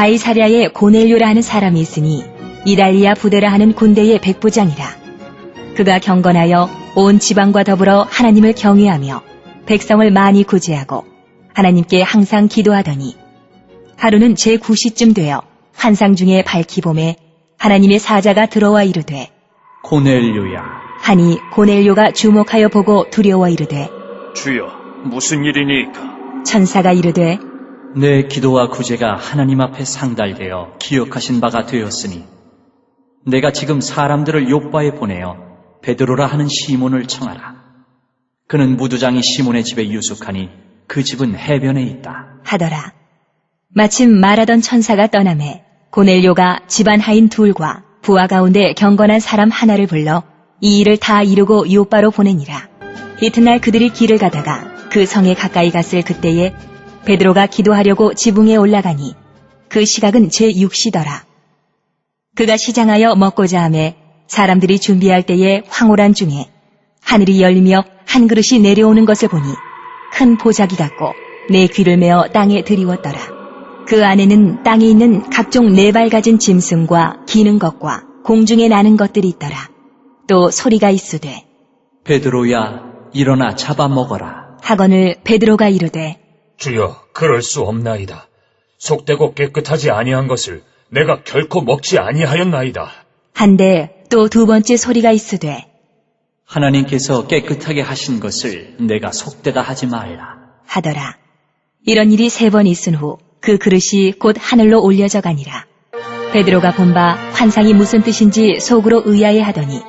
가이사랴에 고넬료라 하는 사람이 있으니 이달리아 부대라 하는 군대의 백부장이라. 그가 경건하여 온 지방과 더불어 하나님을 경외하며 백성을 많이 구제하고 하나님께 항상 기도하더니 하루는 제9시쯤 되어 환상 중에 밝히 봄에 하나님의 사자가 들어와 이르되 고넬료야. 하니 고넬료가 주목하여 보고 두려워 이르되 주여, 무슨 일이니까? 천사가 이르되 내 기도와 구제가 하나님 앞에 상달되어 기억하신 바가 되었으니 내가 지금 사람들을 요바에 보내어 베드로라 하는 시몬을 청하라. 그는 무두장이 시몬의 집에 유숙하니 그 집은 해변에 있다 하더라. 마침 말하던 천사가 떠나매 고넬료가 집안 하인 둘과 부하 가운데 경건한 사람 하나를 불러 이 일을 다 이루고 요바로 보내니라. 이튿날 그들이 길을 가다가 그 성에 가까이 갔을 그때에 베드로가 기도하려고 지붕에 올라가니 그 시각은 제6시더라. 그가 시장하여 먹고자 하매 사람들이 준비할 때에 황홀한 중에 하늘이 열리며 한 그릇이 내려오는 것을 보니 큰 보자기 같고 내 귀를 메어 땅에 들이웠더라. 그 안에는 땅에 있는 각종 네 발 가진 짐승과 기는 것과 공중에 나는 것들이 있더라. 또 소리가 있으되 베드로야, 일어나 잡아먹어라. 하거늘 베드로가 이르되 주여, 그럴 수 없나이다. 속되고 깨끗하지 아니한 것을 내가 결코 먹지 아니하였나이다. 한데 또 두 번째 소리가 있으되 하나님께서 깨끗하게 하신 것을 내가 속되다 하지 말라 하더라. 이런 일이 3번 있은 후 그 그릇이 곧 하늘로 올려져 가니라. 베드로가 본 바 환상이 무슨 뜻인지 속으로 의아해하더니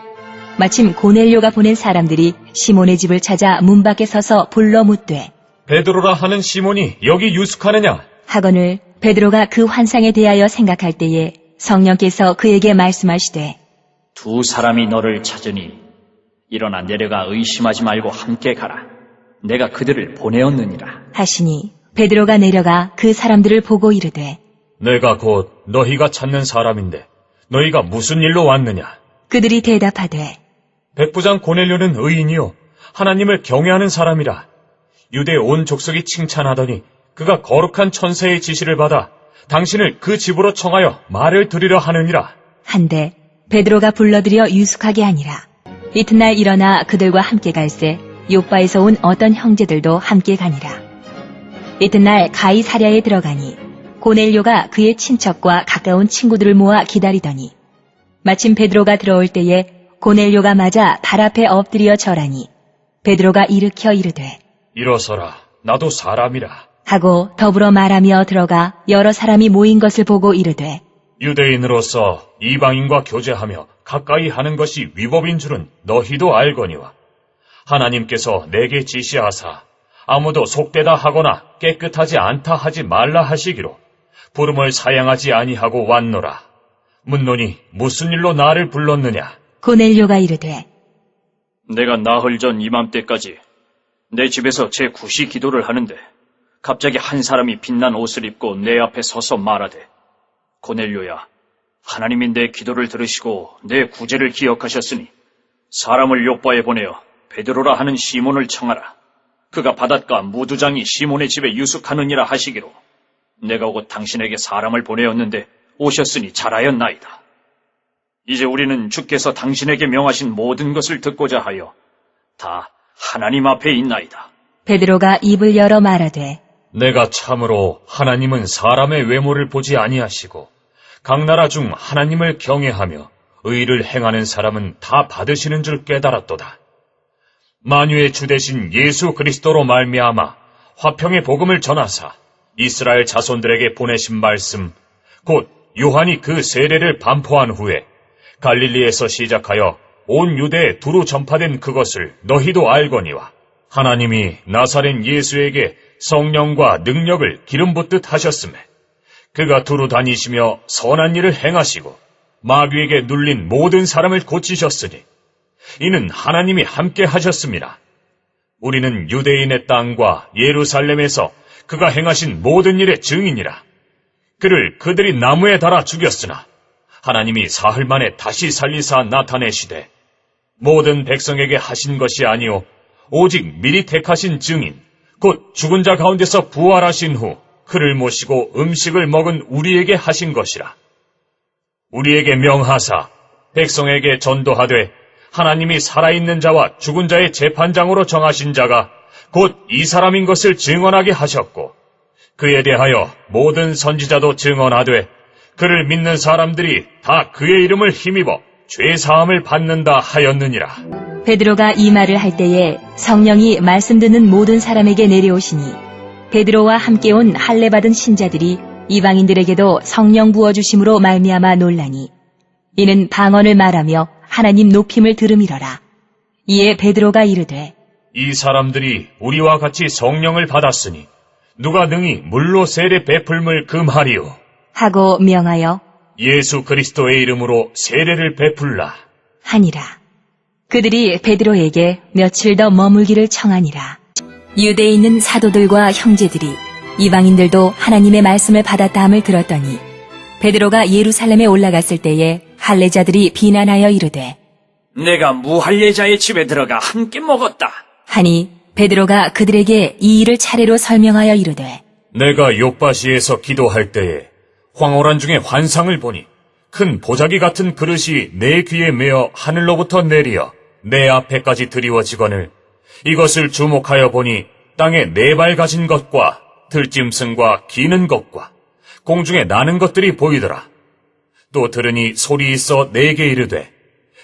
마침 고넬료가 보낸 사람들이 시몬의 집을 찾아 문 밖에 서서 불러 묻되 베드로라 하는 시몬이 여기 유숙하느냐? 하거늘 베드로가 그 환상에 대하여 생각할 때에 성령께서 그에게 말씀하시되 두 사람이 너를 찾으니 일어나 내려가 의심하지 말고 함께 가라. 내가 그들을 보내었느니라 하시니 베드로가 내려가 그 사람들을 보고 이르되 내가 곧 너희가 찾는 사람인데 너희가 무슨 일로 왔느냐? 그들이 대답하되 백부장 고넬료는 의인이요 하나님을 경외하는 사람이라. 유대 온 족속이 칭찬하더니 그가 거룩한 천사의 지시를 받아 당신을 그 집으로 청하여 말을 들으려 하느니라. 한데 베드로가 불러들여 유숙하게 하니라. 이튿날 일어나 그들과 함께 갈새 요바에서 온 어떤 형제들도 함께 가니라. 이튿날 가이사랴에 들어가니 고넬료가 그의 친척과 가까운 친구들을 모아 기다리더니 마침 베드로가 들어올 때에 고넬료가 맞아 발 앞에 엎드려 절하니 베드로가 일으켜 이르되 일어서라, 나도 사람이라. 하고 더불어 말하며 들어가 여러 사람이 모인 것을 보고 이르되 유대인으로서 이방인과 교제하며 가까이 하는 것이 위법인 줄은 너희도 알거니와 하나님께서 내게 지시하사 아무도 속되다 하거나 깨끗하지 않다 하지 말라 하시기로 부름을 사양하지 아니하고 왔노라. 묻노니 무슨 일로 나를 불렀느냐? 고넬료가 이르되 내가 나흘 전 이맘때까지 내 집에서 제9시 기도를 하는데 갑자기 한 사람이 빛난 옷을 입고 내 앞에 서서 말하되 고넬료야, 하나님이 내 기도를 들으시고 내 구제를 기억하셨으니 사람을 요바에 보내어 베드로라 하는 시몬을 청하라. 그가 바닷가 무두장이 시몬의 집에 유숙하느니라 하시기로 내가 곧 당신에게 사람을 보내었는데 오셨으니 잘하였나이다. 이제 우리는 주께서 당신에게 명하신 모든 것을 듣고자 하여 다 하나님 앞에 있나이다. 베드로가 입을 열어 말하되 내가 참으로 하나님은 사람의 외모를 보지 아니하시고 각 나라 중 하나님을 경외하며 의를 행하는 사람은 다 받으시는 줄 깨달았도다. 만유의 주 되신 예수 그리스도로 말미암아 화평의 복음을 전하사 이스라엘 자손들에게 보내신 말씀 곧 요한이 그 세례를 반포한 후에 갈릴리에서 시작하여 온 유대에 두루 전파된 그것을 너희도 알거니와 하나님이 나사렛 예수에게 성령과 능력을 기름 붓듯 하셨으며 그가 두루 다니시며 선한 일을 행하시고 마귀에게 눌린 모든 사람을 고치셨으니 이는 하나님이 함께 하셨습니다. 우리는 유대인의 땅과 예루살렘에서 그가 행하신 모든 일의 증인이라. 그를 그들이 나무에 달아 죽였으나 하나님이 사흘 만에 다시 살리사 나타내시되 모든 백성에게 하신 것이 아니요 오직 미리 택하신 증인 곧 죽은 자 가운데서 부활하신 후 그를 모시고 음식을 먹은 우리에게 하신 것이라. 우리에게 명하사 백성에게 전도하되 하나님이 살아있는 자와 죽은 자의 재판장으로 정하신 자가 곧 이 사람인 것을 증언하게 하셨고, 그에 대하여 모든 선지자도 증언하되 그를 믿는 사람들이 다 그의 이름을 힘입어 죄사함을 받는다 하였느니라. 베드로가 이 말을 할 때에 성령이 말씀 듣는 모든 사람에게 내려오시니 베드로와 함께 온 할례 받은 신자들이 이방인들에게도 성령 부어주심으로 말미암아 놀라니 이는 방언을 말하며 하나님 높임을 들음이러라. 이에 베드로가 이르되 이 사람들이 우리와 같이 성령을 받았으니 누가 능히 물로 세례 베풀물 금하리요. 하고 명하여 예수 그리스도의 이름으로 세례를 베풀라 하니라. 그들이 베드로에게 며칠 더 머물기를 청하니라. 유대에 있는 사도들과 형제들이 이방인들도 하나님의 말씀을 받았다 함을 들었더니 베드로가 예루살렘에 올라갔을 때에 할례자들이 비난하여 이르되 내가 무할례자의 집에 들어가 함께 먹었다. 하니 베드로가 그들에게 이 일을 차례로 설명하여 이르되 내가 요빠시에서 기도할 때에 황홀한 중에 환상을 보니 큰 보자기 같은 그릇이 내 귀에 매어 하늘로부터 내리어 내 앞에까지 드리워지거늘 이것을 주목하여 보니 땅에 4발 가진 것과 들짐승과 기는 것과 공중에 나는 것들이 보이더라. 또 들으니 소리 있어 내게 이르되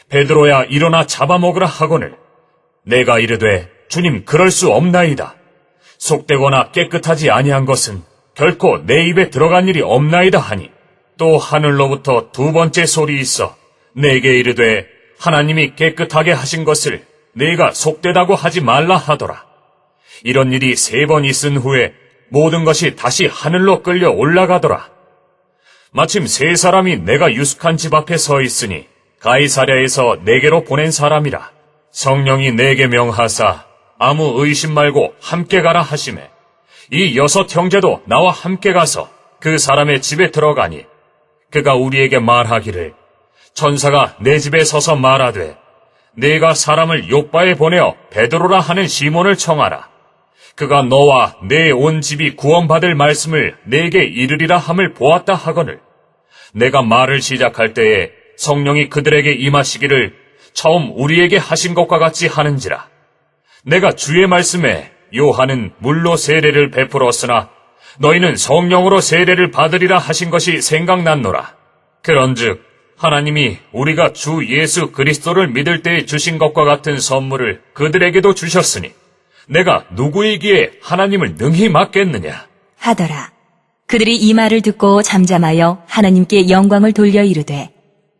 베드로야 일어나 잡아먹으라 하거늘 내가 이르되 주님 그럴 수 없나이다. 속되거나 깨끗하지 아니한 것은 결코 내 입에 들어간 일이 없나이다 하니 또 하늘로부터 2번째 소리 있어 내게 이르되 하나님이 깨끗하게 하신 것을 내가 속되다고 하지 말라 하더라. 이런 일이 3번 있은 후에 모든 것이 다시 하늘로 끌려 올라가더라. 마침 3사람이 내가 유숙한 집 앞에 서 있으니 가이사랴에서 내게로 보낸 사람이라. 성령이 내게 명하사 아무 의심 말고 함께 가라 하시매 이 6 형제도 나와 함께 가서 그 사람의 집에 들어가니 그가 우리에게 말하기를 천사가 내 집에 서서 말하되 네가 사람을 요빠에 보내어 베드로라 하는 시몬을 청하라. 그가 너와 내 온 집이 구원받을 말씀을 내게 이르리라 함을 보았다 하거늘 내가 말을 시작할 때에 성령이 그들에게 임하시기를 처음 우리에게 하신 것과 같이 하는지라. 내가 주의 말씀에 요한은 물로 세례를 베풀었으나 너희는 성령으로 세례를 받으리라 하신 것이 생각났노라. 그런즉 하나님이 우리가 주 예수 그리스도를 믿을 때에 주신 것과 같은 선물을 그들에게도 주셨으니 내가 누구이기에 하나님을 능히 맡겠느냐 하더라. 그들이 이 말을 듣고 잠잠하여 하나님께 영광을 돌려 이르되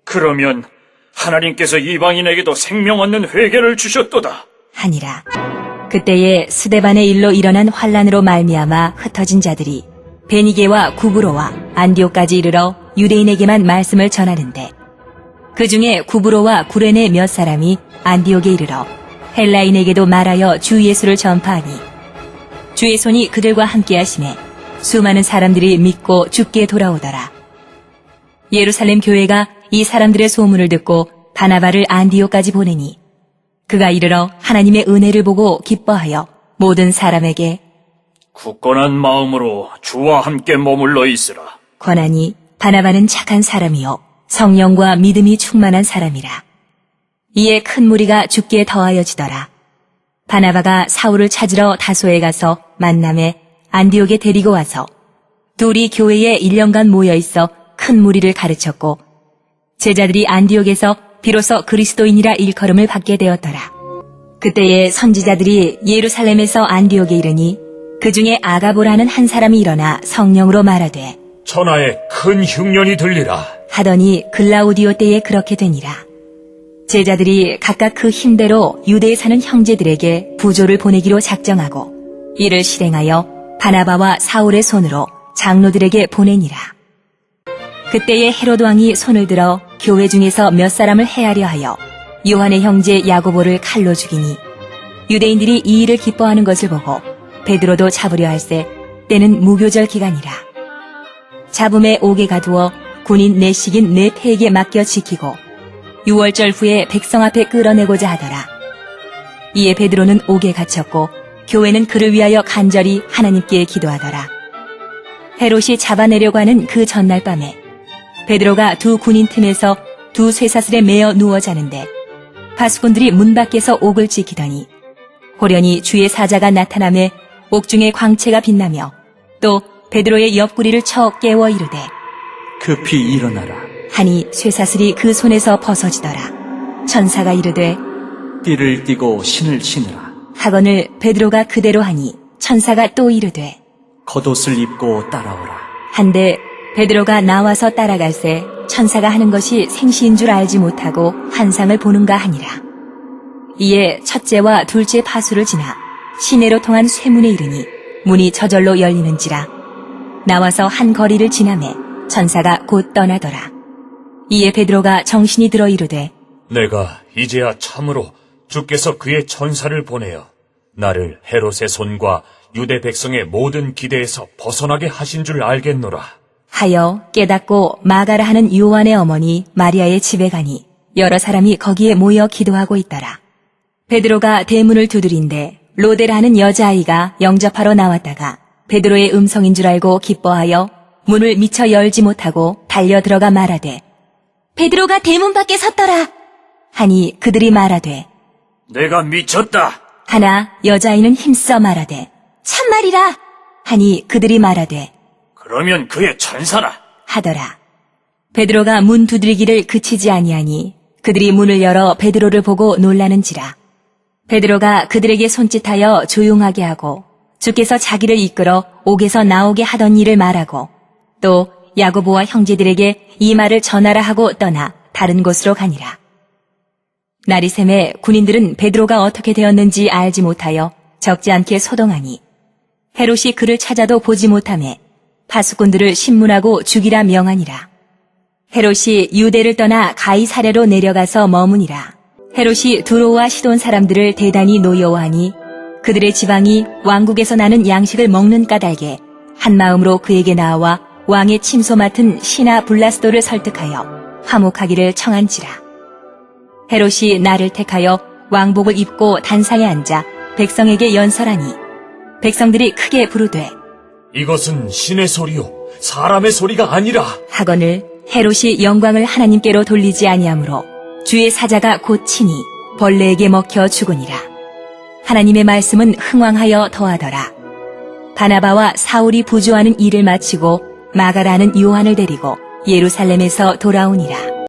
그러면 하나님께서 이방인에게도 생명 얻는 회개를 주셨도다. 하니라. 그때에 스데반의 일로 일어난 환란으로 말미암아 흩어진 자들이 베니게와 구브로와 안디옥까지 이르러 유대인에게만 말씀을 전하는데 그 중에 구브로와 구레네 몇 사람이 안디옥에 이르러 헬라인에게도 말하여 주 예수를 전파하니 주의 손이 그들과 함께 하심에 수많은 사람들이 믿고 주께 돌아오더라. 예루살렘 교회가 이 사람들의 소문을 듣고 바나바를 안디옥까지 보내니 그가 이르러 하나님의 은혜를 보고 기뻐하여 모든 사람에게 굳건한 마음으로 주와 함께 머물러 있으라. 권하니 바나바는 착한 사람이요 성령과 믿음이 충만한 사람이라. 이에 큰 무리가 주께 더하여지더라. 바나바가 사울을 찾으러 다소에 가서 만남에 안디옥에 데리고 와서 둘이 교회에 1년간 모여 있어 큰 무리를 가르쳤고 제자들이 안디옥에서 비로소 그리스도인이라 일컬음을 받게 되었더라. 그때에 선지자들이 예루살렘에서 안디옥에 이르니 그 중에 아가보라는 한 사람이 일어나 성령으로 말하되 천하에 큰 흉년이 들리라 하더니 글라우디오 때에 그렇게 되니라. 제자들이 각각 그 힘대로 유대에 사는 형제들에게 부조를 보내기로 작정하고 이를 실행하여 바나바와 사울의 손으로 장로들에게 보내니라. 그때에 헤롯 왕이 손을 들어 교회 중에서 몇 사람을 해하려 하여 요한의 형제 야고보를 칼로 죽이니 유대인들이 이 일을 기뻐하는 것을 보고 베드로도 잡으려 할세 때는 무교절 기간이라. 잡음에 옥에 가두어 군인 4씩인 4패에게 맡겨 지키고 6월절 후에 백성 앞에 끌어내고자 하더라. 이에 베드로는 옥에 갇혔고 교회는 그를 위하여 간절히 하나님께 기도하더라. 헤롯이 잡아내려고 하는 그 전날 밤에 베드로가 두 군인 틈에서 두 쇠사슬에 매어 누워 자는데 파수꾼들이 문 밖에서 옥을 지키더니 호련히 주의 사자가 나타나매 옥중에 광채가 빛나며 또 베드로의 옆구리를 쳐 깨워 이르되 급히 일어나라. 하니 쇠사슬이 그 손에서 벗어지더라. 천사가 이르되 띠를 띠고 신을 신으라. 하거늘 베드로가 그대로 하니 천사가 또 이르되 겉옷을 입고 따라오라. 한데 베드로가 나와서 따라갈새 천사가 하는 것이 생시인 줄 알지 못하고 환상을 보는가 하니라. 이에 첫째와 둘째 파수를 지나 시내로 통한 쇠문에 이르니 문이 저절로 열리는지라. 나와서 한 거리를 지나매 천사가 곧 떠나더라. 이에 베드로가 정신이 들어 이르되 내가 이제야 참으로 주께서 그의 천사를 보내어 나를 헤롯의 손과 유대 백성의 모든 기대에서 벗어나게 하신 줄 알겠노라. 하여 깨닫고 마가라 하는 요한의 어머니 마리아의 집에 가니 여러 사람이 거기에 모여 기도하고 있더라. 베드로가 대문을 두드린데 로데라 하는 여자아이가 영접하러 나왔다가 베드로의 음성인 줄 알고 기뻐하여 문을 미처 열지 못하고 달려 들어가 말하되 베드로가 대문 밖에 섰더라 하니 그들이 말하되 내가 미쳤다. 하나 여자아이는 힘써 말하되 참말이라 하니 그들이 말하되 그러면 그의 천사라. 하더라. 베드로가 문 두드리기를 그치지 아니하니 그들이 문을 열어 베드로를 보고 놀라는지라. 베드로가 그들에게 손짓하여 조용하게 하고 주께서 자기를 이끌어 옥에서 나오게 하던 일을 말하고 또 야고보와 형제들에게 이 말을 전하라 하고 떠나 다른 곳으로 가니라. 날이 새매 군인들은 베드로가 어떻게 되었는지 알지 못하여 적지 않게 소동하니 헤롯이 그를 찾아도 보지 못하매 파수꾼들을 신문하고 죽이라 명하니라. 헤롯이 유대를 떠나 가이사랴로 내려가서 머무니라. 헤롯이 두로와 시돈 사람들을 대단히 노여워하니 그들의 지방이 왕국에서 나는 양식을 먹는 까닭에 한 마음으로 그에게 나와 왕의 침소 맡은 시나 블라스도를 설득하여 화목하기를 청한지라. 헤롯이 나를 택하여 왕복을 입고 단상에 앉아 백성에게 연설하니 백성들이 크게 부르되 이것은 신의 소리요 사람의 소리가 아니라. 하거늘 헤롯이 영광을 하나님께로 돌리지 아니하므로 주의 사자가 곧 치니 벌레에게 먹혀 죽으니라. 하나님의 말씀은 흥왕하여 더하더라. 바나바와 사울이 부조하는 일을 마치고 마가라는 요한을 데리고 예루살렘에서 돌아오니라.